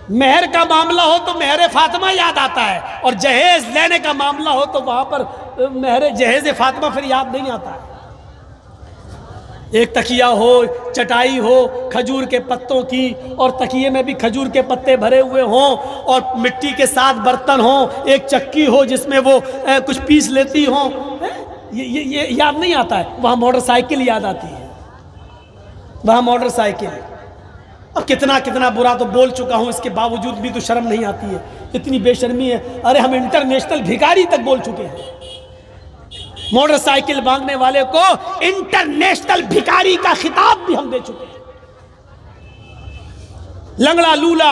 مہر کا معاملہ ہو تو مہر فاطمہ یاد آتا ہے، اور جہیز لینے کا معاملہ ہو تو وہاں پر مہر جہیز فاطمہ پھر یاد نہیں آتا ہے۔ ایک تکیہ ہو، چٹائی ہو کھجور کے پتوں کی، اور تکیے میں بھی کھجور کے پتے بھرے ہوئے ہوں، اور مٹی کے 7 برتن ہوں، ایک چکی ہو جس میں وہ کچھ پیس لیتی ہوں، یہ یاد نہیں آتا ہے۔ وہاں موٹر سائیکل یاد آتی ہے، وہاں موٹر سائیکل۔ اور کتنا برا تو بول چکا ہوں، اس کے باوجود بھی تو شرم نہیں آتی ہے، اتنی بے شرمی ہے۔ ارے ہم انٹرنیشنل بھکاری تک بول چکے ہیں، موٹر سائیکل مانگنے والے کو انٹرنیشنل بھکاری کا خطاب بھی ہم دے چکے ہیں۔ لنگڑا لولا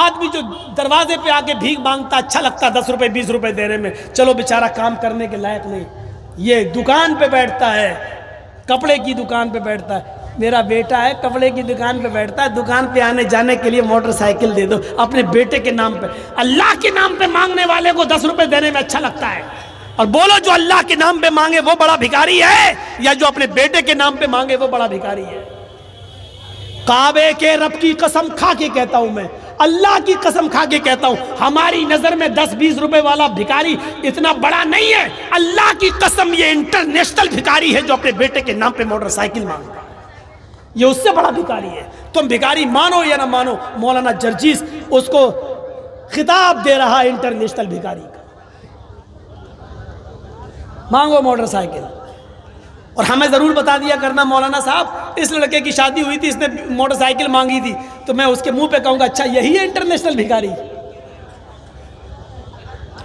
آدمی جو دروازے پہ آ کے بھیک مانگتا، اچھا لگتا 10 روپے 20 روپے دینے میں، چلو بیچارہ کام کرنے کے لائق نہیں، یہ دکان پہ بیٹھتا ہے، کپڑے کی دکان پہ بیٹھتا ہے۔ میرا بیٹا ہے کپڑے کی دکان پہ بیٹھتا ہے، دکان پہ آنے جانے کے لیے موٹر سائیکل دے دو اپنے بیٹے کے نام پہ۔ اللہ کے نام پہ مانگنے والے کو 10 روپے دینے میں اچھا لگتا ہے، اور بولو جو اللہ کے نام پہ مانگے وہ بڑا بھکاری ہے، یا جو اپنے بیٹے کے نام پہ مانگے وہ بڑا بھکاری ہے؟ کعبے کے رب کی قسم کھا کے کہتا ہوں، میں اللہ کی قسم کھا کے کہتا ہوں، ہماری نظر میں 10-20 روپے والا بھکاری اتنا بڑا نہیں ہے۔ اللہ کی قسم یہ انٹرنیشنل بھکاری ہے جو اپنے بیٹے کے نام پہ موٹر سائیکل مانگتا ہے، یہ اس سے بڑا بھکاری ہے۔ تم بھکاری مانو یا نہ مانو، مولانا جرجیس اس کو خطاب دے رہا ہے انٹرنیشنل بھکاری کا۔ مانگو موٹر سائیکل، اور ہمیں ضرور بتا دیا کرنا مولانا صاحب اس لڑکے کی شادی ہوئی تھی، اس نے موٹر سائیکل مانگی تھی، تو میں اس کے منہ پہ کہوں گا اچھا یہی ہے انٹرنیشنل بھکاری؟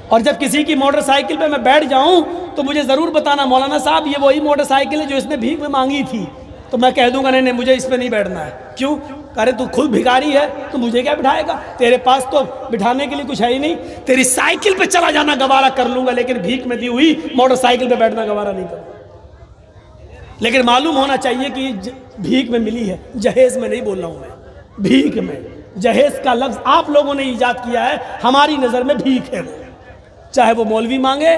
اور جب کسی کی موٹر سائیکل پہ میں بیٹھ جاؤں تو مجھے ضرور بتانا مولانا صاحب یہ وہی موٹر سائیکل ہے جو اس نے بھیک میں مانگی تھی، تو میں کہہ دوں گا نہیں مجھے اس پہ نہیں بیٹھنا ہے۔ کیوں؟ ارے تو خود بھکاری ہے تو مجھے کیا بٹھائے گا؟ تیرے پاس تو بٹھانے کے لیے کچھ ہے ہی نہیں، تیری سائیکل پہ چلا جانا گوارا کر لوں گا، لیکن بھیک میں دی ہوئی موٹر سائیکل پہ بیٹھنا گوارا نہیں کروں۔ لیکن معلوم ہونا چاہیے کہ بھیک میں ملی ہے، جہیز میں نہیں بول رہا ہوں میں، بھیک میں۔ جہیز کا لفظ آپ لوگوں نے ایجاد کیا ہے، ہماری نظر میں بھیک ہے، چاہے وہ مولوی مانگے،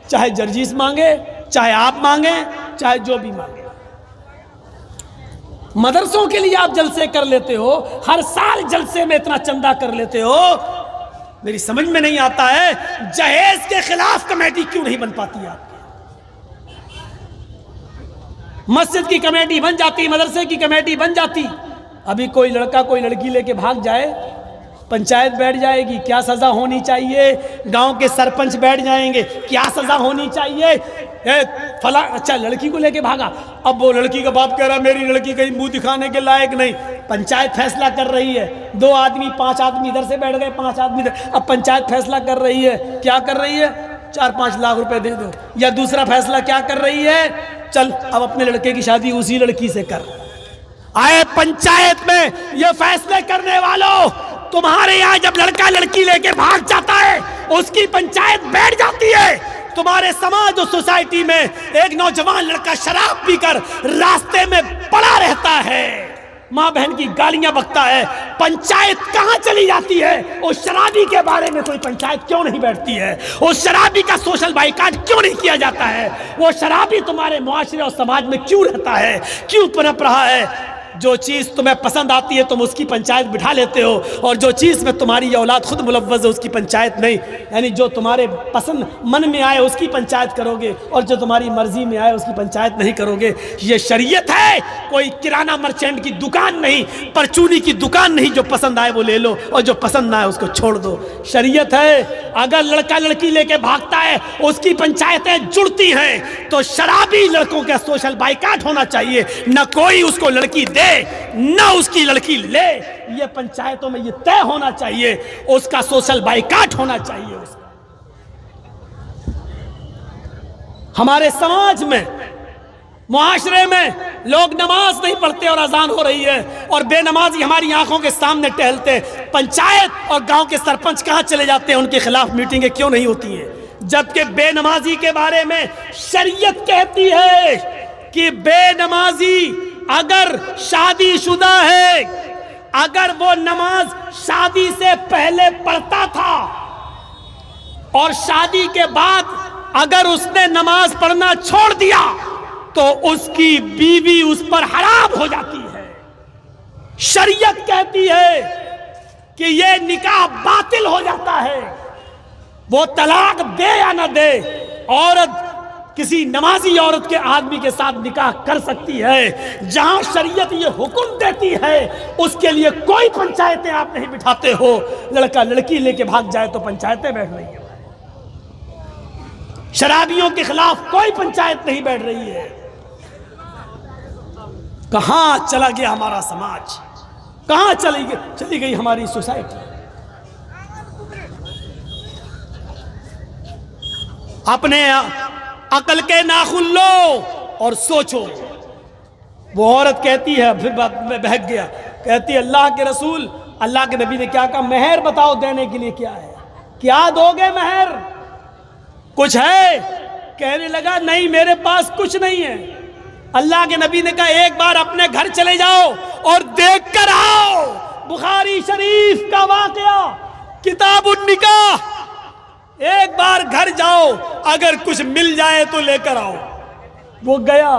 چاہے جرجیس مانگے، چاہے آپ مانگیں، چاہے جو بھی مانگے۔ مدرسوں کے لیے آپ جلسے کر لیتے ہو، ہر سال جلسے میں اتنا چندہ کر لیتے ہو، میری سمجھ میں نہیں آتا ہے جہیز کے خلاف کمیٹی کیوں نہیں بن پاتی آپ کی؟ مسجد کی کمیٹی بن جاتی، مدرسے کی کمیٹی بن جاتی، ابھی کوئی لڑکا کوئی لڑکی لے کے بھاگ جائے پنچایت بیٹھ جائے گی، کیا سزا ہونی چاہیے؟ گاؤں کے سرپنچ بیٹھ جائیں گے، کیا سزا ہونی چاہیے؟ فلاں اچھا لڑکی کو لے کے بھاگا، اب وہ لڑکی کا باپ کہہ رہا میری لڑکی کہیں منہ دکھانے کے لائق نہیں، پنچایت فیصلہ کر رہی ہے، 2 آدمی 5 آدمی ادھر سے بیٹھ گئے، 5 آدمی ادھر، اب پنچایت فیصلہ کر رہی ہے، کیا کر رہی ہے؟ 4-5 لاکھ روپے دے دو۔ یا دوسرا فیصلہ کیا کر رہی ہے؟ چل اب اپنے لڑکے کی شادی اسی لڑکی سے کر۔ آئے پنچایت میں یہ فیصلے کرنے والوں، تمہارے یہاں جب لڑکا لڑکی لے کے بھاگ جاتا ہے اس کی پنچایت بیٹھ جاتی ہے، تمہارے سماج اور سوسائٹی میں ایک نوجوان لڑکا شراب پی کر راستے میں پڑا رہتا ہے، ماں بہن کی گالیاں بکتا ہے، پنچایت کہاں چلی جاتی ہے؟ اس شرابی کے بارے میں کوئی پنچایت کیوں نہیں بیٹھتی ہے؟ اس شرابی کا سوشل بائیکاٹ کیوں نہیں کیا جاتا ہے؟ وہ شرابی تمہارے معاشرے اور سماج میں کیوں رہتا ہے، کیوں پنپ رہا ہے؟ جو چیز تمہیں پسند آتی ہے تم اس کی پنچایت بٹھا لیتے ہو، اور جو چیز میں تمہاری یہ اولاد خود ملوث ہے اس کی پنچایت نہیں، یعنی جو تمہارے پسند من میں آئے اس کی پنچایت کرو گے، اور جو تمہاری مرضی میں آئے اس کی پنچایت نہیں کرو گے۔ یہ شریعت ہے، کوئی کرانہ مرچینٹ کی دکان نہیں، پرچونی کی دکان نہیں، جو پسند آئے وہ لے لو اور جو پسند نہ آئے اس کو چھوڑ دو۔ شریعت ہے، اگر لڑکا لڑکی لے کے بھاگتا ہے اس کی پنچایتیں جڑتی ہیں، تو شرابی لڑکوں کا سوشل بائیکاٹ ہونا چاہیے، نہ کوئی اس کو لڑکی دے نہ اس کی لڑکی لے، یہ پنچایتوں میں یہ طے ہونا چاہیے، اس کا سوشل بائیکاٹ ہونا چاہیے۔ اس کا ہمارے سماج میں معاشرے میں لوگ نماز نہیں پڑھتے اور اذان ہو رہی ہے اور بے نمازی ہماری آنکھوں کے سامنے ٹہلتے، پنچایت اور گاؤں کے سرپنچ کہاں چلے جاتے ہیں؟ ان کے خلاف میٹنگیں کیوں نہیں ہوتی ہیں؟ جبکہ بے نمازی کے بارے میں شریعت کہتی ہے کہ بے نمازی اگر شادی شدہ ہے، اگر وہ نماز شادی سے پہلے پڑھتا تھا اور شادی کے بعد اگر اس نے نماز پڑھنا چھوڑ دیا تو اس کی بیوی اس پر حرام ہو جاتی ہے۔ شریعت کہتی ہے کہ یہ نکاح باطل ہو جاتا ہے، وہ طلاق دے یا نہ دے، عورت کسی نمازی عورت کے آدمی کے ساتھ نکاح کر سکتی ہے۔ جہاں شریعت یہ حکم دیتی ہے اس کے لیے کوئی پنچایتیں آپ نہیں بٹھاتے ہو۔ لڑکا لڑکی لے کے بھاگ جائے تو پنچایتیں بیٹھ رہی ہیں، شرابیوں کے خلاف کوئی پنچایت نہیں بیٹھ رہی ہے۔ کہاں چلا گیا ہمارا سماج، کہاں چلی گئی ہماری سوسائٹی؟ اپنے عقل کے ناخن لو اور سوچو۔ وہ عورت کہتی ہے، پھر میں بہک گیا، کہتی ہے اللہ کے رسول، اللہ کے نبی نے کیا کہا؟ مہر بتاؤ دینے کے لیے کیا ہے، کیا دو گے مہر؟ کچھ ہے؟ کہنے لگا نہیں میرے پاس کچھ نہیں ہے۔ اللہ کے نبی نے کہا ایک بار اپنے گھر چلے جاؤ اور دیکھ کر آؤ۔ بخاری شریف کا واقعہ، کتاب النکاح، ایک بار گھر جاؤ، اگر کچھ مل جائے تو لے کر آؤ۔ وہ گیا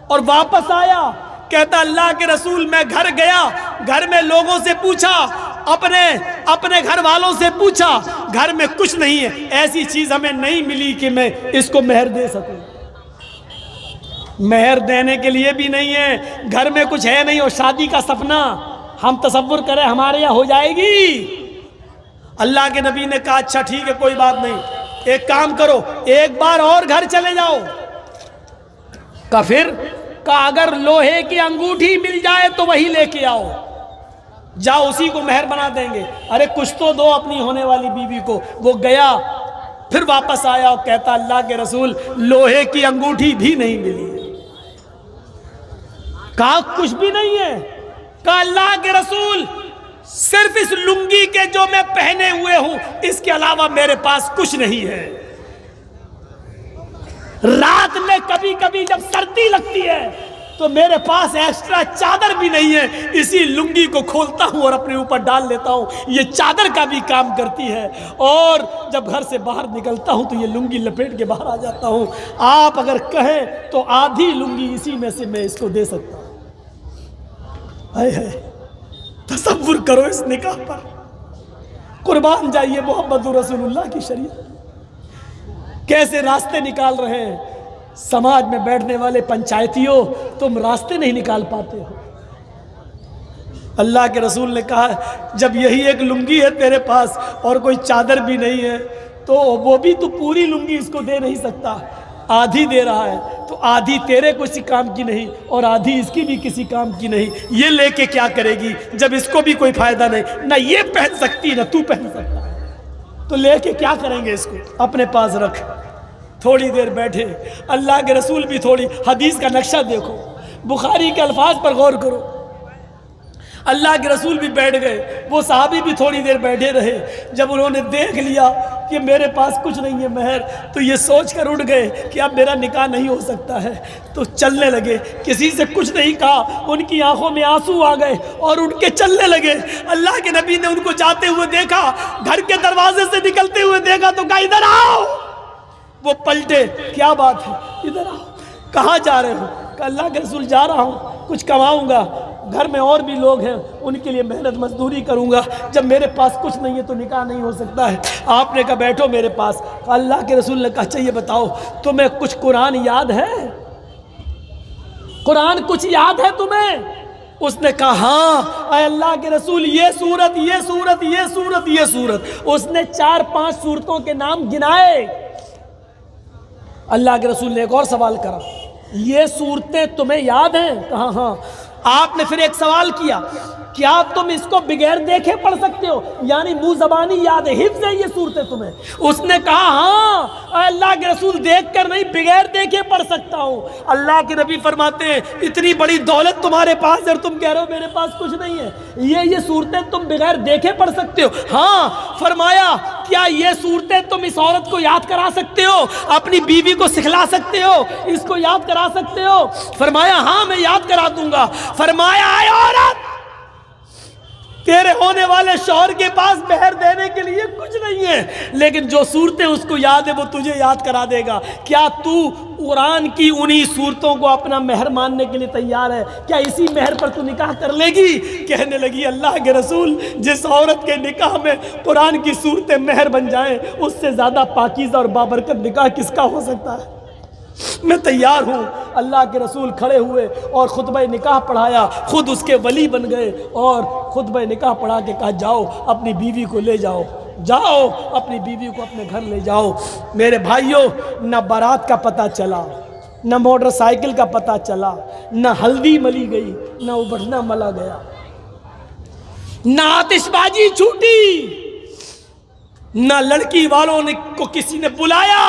اور واپس آیا، کہتا اللہ کے رسول میں گھر گیا، گھر میں لوگوں سے پوچھا، اپنے گھر والوں سے پوچھا، گھر میں کچھ نہیں ہے، ایسی چیز ہمیں نہیں ملی کہ میں اس کو مہر دے سکوں۔ مہر دینے کے لیے بھی نہیں ہے، گھر میں کچھ ہے نہیں، اور شادی کا سپنا ہم تصور کریں ہمارے یہاں ہو جائے گی؟ اللہ کے نبی نے کہا اچھا ٹھیک ہے کوئی بات نہیں، ایک کام کرو ایک بار اور گھر چلے جاؤ۔ پھر کہا اگر لوہے کی انگوٹھی مل جائے تو وہی لے کے آؤ، جاؤ اسی کو مہر بنا دیں گے، ارے کچھ تو دو اپنی ہونے والی بیوی کو۔ وہ گیا، پھر واپس آیا اور کہتا اللہ کے رسول لوہے کی انگوٹھی بھی نہیں ملی۔ کہا کچھ بھی نہیں ہے؟ کہا اللہ کے رسول صرف اس لنگی کے جو میں پہنے ہوئے ہوں اس کے علاوہ میرے پاس کچھ نہیں ہے۔ رات میں کبھی کبھی جب سردی لگتی ہے تو میرے پاس ایکسٹرا چادر بھی نہیں ہے، اسی لنگی کو کھولتا ہوں اور اپنے اوپر ڈال لیتا ہوں، یہ چادر کا بھی کام کرتی ہے، اور جب گھر سے باہر نکلتا ہوں تو یہ لنگی لپیٹ کے باہر آ جاتا ہوں۔ آپ اگر کہیں تو آدھی لنگی اسی میں سے میں اس کو دے سکتا ہوں۔ تصور کرو اس نکاح پر، قربان جائیے محمد رسول اللہ کی شریعت۔ کیسے راستے نکال رہے ہیں سماج میں بیٹھنے والے پنچایتیوں، تم راستے نہیں نکال پاتے ہو۔ اللہ کے رسول نے کہا جب یہی ایک لنگی ہے تیرے پاس اور کوئی چادر بھی نہیں ہے تو وہ بھی تو پوری لنگی اس کو دے نہیں سکتا، آدھی دے رہا ہے، تو آدھی تیرے کسی کام کی نہیں اور آدھی اس کی بھی کسی کام کی نہیں، یہ لے کے کیا کرے گی جب اس کو بھی کوئی فائدہ نہیں، نہ یہ پہن سکتی نہ تو پہن سکتا ہے، تو لے کے کیا کریں گے اس کو؟ اپنے پاس رکھ۔ تھوڑی دیر بیٹھے، اللہ کے رسول بھی تھوڑی، حدیث کا نقشہ دیکھو، بخاری کے الفاظ پر غور کرو، اللہ کے رسول بھی بیٹھ گئے، وہ صحابی بھی تھوڑی دیر بیٹھے رہے۔ جب انہوں نے دیکھ لیا کہ میرے پاس کچھ نہیں ہے مہر، تو یہ سوچ کر اٹھ گئے کہ اب میرا نکاح نہیں ہو سکتا ہے، تو چلنے لگے، کسی سے کچھ نہیں کہا، ان کی آنکھوں میں آنسو آ گئے اور اٹھ کے چلنے لگے۔ اللہ کے نبی نے ان کو جاتے ہوئے دیکھا، گھر کے دروازے سے نکلتے ہوئے دیکھا تو کہا ادھر آؤ۔ وہ پلٹے، کیا بات ہے؟ ادھر آؤ۔ کہاں جا رہے ہو؟ کہ اللہ کے رسول جا رہا ہوں، کچھ کماؤں گا، گھر میں اور بھی لوگ ہیں ان کے لیے محنت مزدوری کروں گا، جب میرے پاس کچھ نہیں ہے تو نکاح نہیں ہو سکتا ہے۔ آپ نے کہا بیٹھو میرے پاس۔ اللہ کے رسول نے کہا اچھا یہ بتاؤ تمہیں کچھ قرآن یاد ہے؟ قرآن کچھ یاد ہے تمہیں؟ اس نے کہا ہاں اے اللہ کے رسول یہ سورت یہ سورت یہ سورت یہ سورت۔ اس نے 4-5 سورتوں کے نام گنائے۔ اللہ کے رسول نے ایک اور سوال کرا، یہ صورتیں تمہیں یاد ہیں؟ کہا ہاں۔ آپ نے پھر ایک سوال کیا، کیا تم اس کو بغیر دیکھے پڑھ سکتے ہو؟ یعنی منہ زبانی یاد ہے، حفظ ہے یہ صورتیں تمہیں؟ اس نے کہا ہاں اے اللہ کے رسول دیکھ کر نہیں بغیر دیکھے پڑھ سکتا ہوں۔ اللہ کے نبی فرماتے ہیں اتنی بڑی دولت تمہارے پاس ہے اور تم کہہ رہے ہو میرے پاس کچھ نہیں ہے، یہ صورتیں تم بغیر دیکھے پڑھ سکتے ہو؟ ہاں۔ فرمایا کیا یہ صورتیں تم اس عورت کو یاد کرا سکتے ہو، اپنی بیوی کو سکھلا سکتے ہو، اس کو یاد کرا سکتے ہو؟ فرمایا ہاں میں یاد کرا دوں گا۔ فرمایا اے عورت تیرے ہونے والے شوہر کے پاس مہر دینے کے لیے کچھ نہیں ہے، لیکن جو صورتیں اس کو یاد ہے وہ تجھے یاد کرا دے گا۔ کیا تو قرآن کی انہی صورتوں کو اپنا مہر ماننے کے لیے تیار ہے؟ کیا اسی مہر پر تو نکاح کر لے گی؟ کہنے لگی اللہ کے رسول، جس عورت کے نکاح میں قرآن کی صورتیں مہر بن جائیں، اس سے زیادہ پاکیزہ اور بابرکت نکاح کس کا ہو سکتا ہے؟ میں تیار ہوں۔ اللہ کے رسول کھڑے ہوئے اور خطبہ نکاح پڑھایا، خود اس کے ولی بن گئے اور خطبہ نکاح پڑھا کے کہا جاؤ اپنی بیوی کو لے جاؤ، جاؤ اپنی بیوی کو اپنے گھر لے جاؤ۔ میرے بھائیوں، نہ بارات کا پتہ چلا، نہ موٹر سائیکل کا پتہ چلا، نہ ہلدی ملی گئی، نہ ابٹنا ملا گیا، نہ آتش بازی چھوٹی، نہ لڑکی والوں نے کو کسی نے بلایا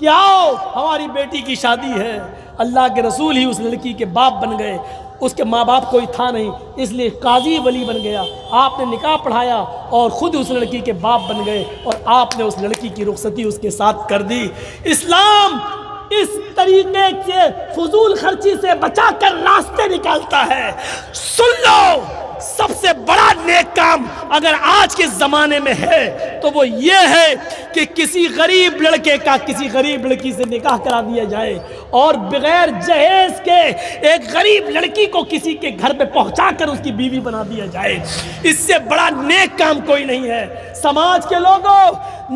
کہ آؤ ہماری بیٹی کی شادی ہے۔ اللہ کے رسول ہی اس لڑکی کے باپ بن گئے، اس کے ماں باپ کوئی تھا نہیں، اس لیے قاضی ولی بن گیا۔ آپ نے نکاح پڑھایا اور خود اس لڑکی کے باپ بن گئے اور آپ نے اس لڑکی کی رخصتی اس کے ساتھ کر دی۔ اسلام اس طریقے سے فضول خرچی سے بچا کر راستے نکالتا ہے۔ سن لو، سب سے بڑا نیک کام اگر آج کے زمانے میں ہے تو وہ یہ ہے کہ کسی غریب لڑکے کا کسی غریب لڑکی سے نکاح کرا دیا جائے اور بغیر جہیز کے ایک غریب لڑکی کو کسی کے گھر پہ پہنچا کر اس کی بیوی بنا دیا جائے۔ اس سے بڑا نیک کام کوئی نہیں ہے۔ سماج کے لوگوں،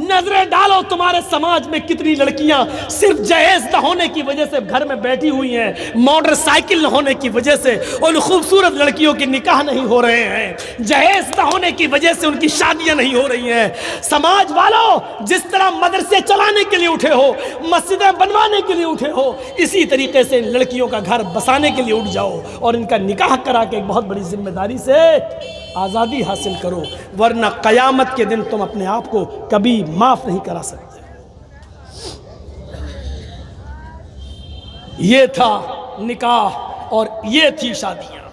نظریں ڈالو تمہارے سماج میں کتنی لڑکیاں صرف جہیز نہ ہونے کی وجہ سے گھر میں بیٹھی ہوئی ہیں، موٹر سائیکل نہ ہونے کی وجہ سے ان خوبصورت لڑکیوں کی نکاح نہیں ہو رہے ہیں، جہیز نہ ہونے کی وجہ سے ان کی شادیاں نہیں ہو رہی ہیں۔ سماج والوں، جس طرح مدرسے چلانے کے لیے اٹھے ہو، مسجدیں بنوانے کے لیے اٹھے ہو، اسی طریقے سے لڑکیوں کا گھر بسانے کے لیے اٹھ جاؤ اور ان کا نکاح کرا کے ایک بہت بڑی ذمہ داری سے آزادی حاصل کرو، ورنہ قیامت کے دن تم اپنے آپ کو کبھی معاف نہیں کرا سکتے۔ یہ تھا نکاح اور یہ تھی شادیاں۔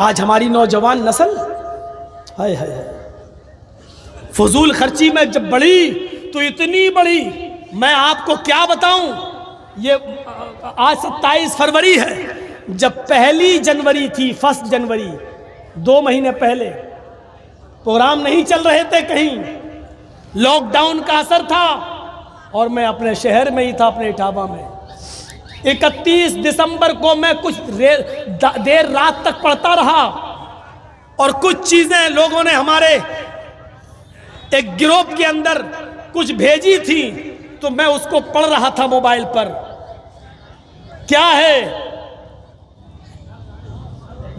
آج ہماری نوجوان نسل ہائے ہائے فضول خرچی میں جب بڑھی تو اتنی بڑی، میں آپ کو کیا بتاؤں۔ یہ آج 27 فروری ہے، جب 1 جنوری تھی، 1 جنوری 2 مہینے پہلے پروگرام نہیں چل رہے تھے، کہیں لاک ڈاؤن کا اثر تھا اور میں اپنے شہر میں ہی تھا، اپنے اٹاوا میں۔ 31 دسمبر کو میں کچھ دیر رات تک پڑھتا رہا اور کچھ چیزیں لوگوں نے ہمارے ایک گروپ کے اندر کچھ بھیجی تھی تو میں اس کو پڑھ رہا تھا موبائل پر۔ کیا ہے؟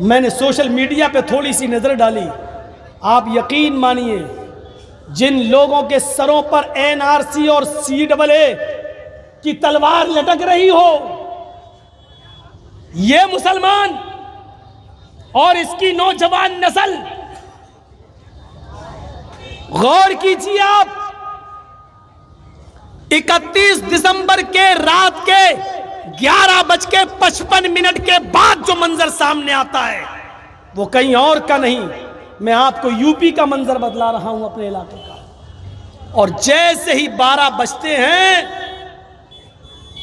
میں نے سوشل میڈیا پہ تھوڑی سی نظر ڈالی، آپ یقین مانیے جن لوگوں کے سروں پر NRC اور CAA کی تلوار لٹک رہی ہو، یہ مسلمان اور اس کی نوجوان نسل، غور کیجیے آپ، 31 دسمبر کے رات کے 11:55 کے بعد جو منظر سامنے آتا ہے وہ کہیں اور کا نہیں، میں آپ کو UP کا منظر بتلا رہا ہوں، اپنے علاقے کا۔ اور جیسے ہی 12 بجتے ہیں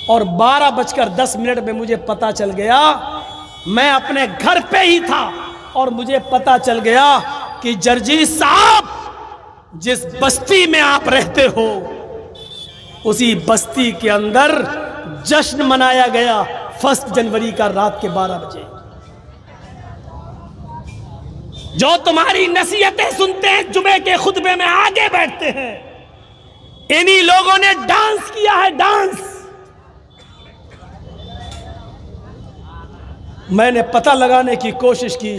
اور 12:10 میں مجھے پتا چل گیا، میں اپنے گھر پہ ہی تھا اور مجھے پتا چل گیا کہ جرجیت صاحب، جس بستی میں آپ رہتے ہو اسی بستی کے اندر جشن منایا گیا 1 جنوری کا رات کے 12 بجے۔ جو تمہاری نصیحتیں سنتے ہیں جمعے کے خطبے میں آگے بیٹھتے ہیں، انہی لوگوں نے ڈانس کیا ہے، ڈانس۔ میں نے پتہ لگانے کی کوشش کی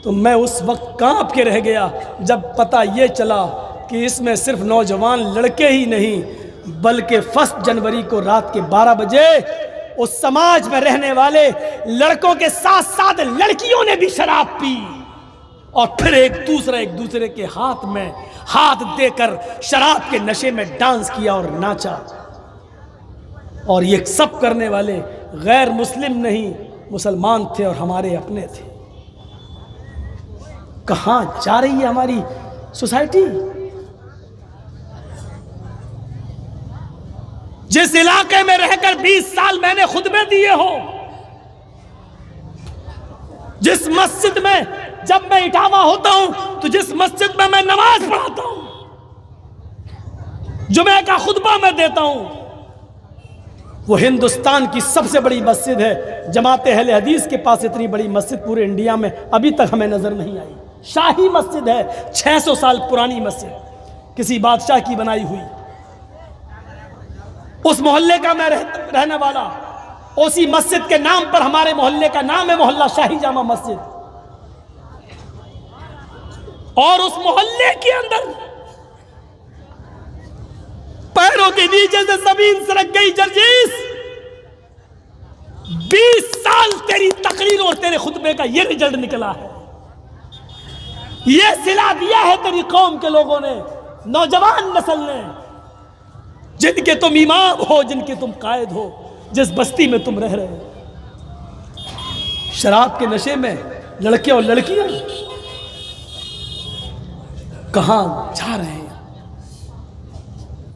تو میں اس وقت کانپ کے رہ گیا جب پتہ یہ چلا کہ اس میں صرف نوجوان لڑکے ہی نہیں بلکہ 1 جنوری کو رات کے 12 بجے اس سماج میں رہنے والے لڑکوں کے ساتھ ساتھ لڑکیوں نے بھی شراب پی اور پھر ایک دوسرے کے ہاتھ میں ہاتھ دے کر شراب کے نشے میں ڈانس کیا اور ناچا۔ اور یہ سب کرنے والے غیر مسلم نہیں، مسلمان تھے اور ہمارے اپنے تھے۔ کہاں جا رہی ہے ہماری سوسائٹی؟ جس علاقے میں رہ کر 20 سال میں نے خطبے دیے ہو، جس مسجد میں جب میں اٹھاوا ہوتا ہوں تو جس مسجد میں میں نماز پڑھاتا ہوں، جمعہ کا خطبہ میں دیتا ہوں، وہ ہندوستان کی سب سے بڑی مسجد ہے۔ جماعت اہل حدیث کے پاس اتنی بڑی مسجد پورے انڈیا میں ابھی تک ہمیں نظر نہیں آئی۔ شاہی مسجد ہے، 600 سال پرانی مسجد، کسی بادشاہ کی بنائی ہوئی۔ اس محلے کا میں رہنے والا، اسی مسجد کے نام پر ہمارے محلے کا نام ہے محلہ شاہی جامع مسجد، اور اس محلے کے اندر پیروں کے نیچے سے زمین سرک گئی جرجیس، 20 سال تیری تقریر اور تیرے خطبے کا یہ رزلٹ نکلا ہے، یہ صلہ دیا ہے تیری قوم کے لوگوں نے، نوجوان نسل نے، جن کے تم امام ہو، جن کے تم قائد ہو، جس بستی میں تم رہ رہے ہو۔ شراب کے نشے میں لڑکے اور لڑکیاں کہاں جا رہے ہیں؟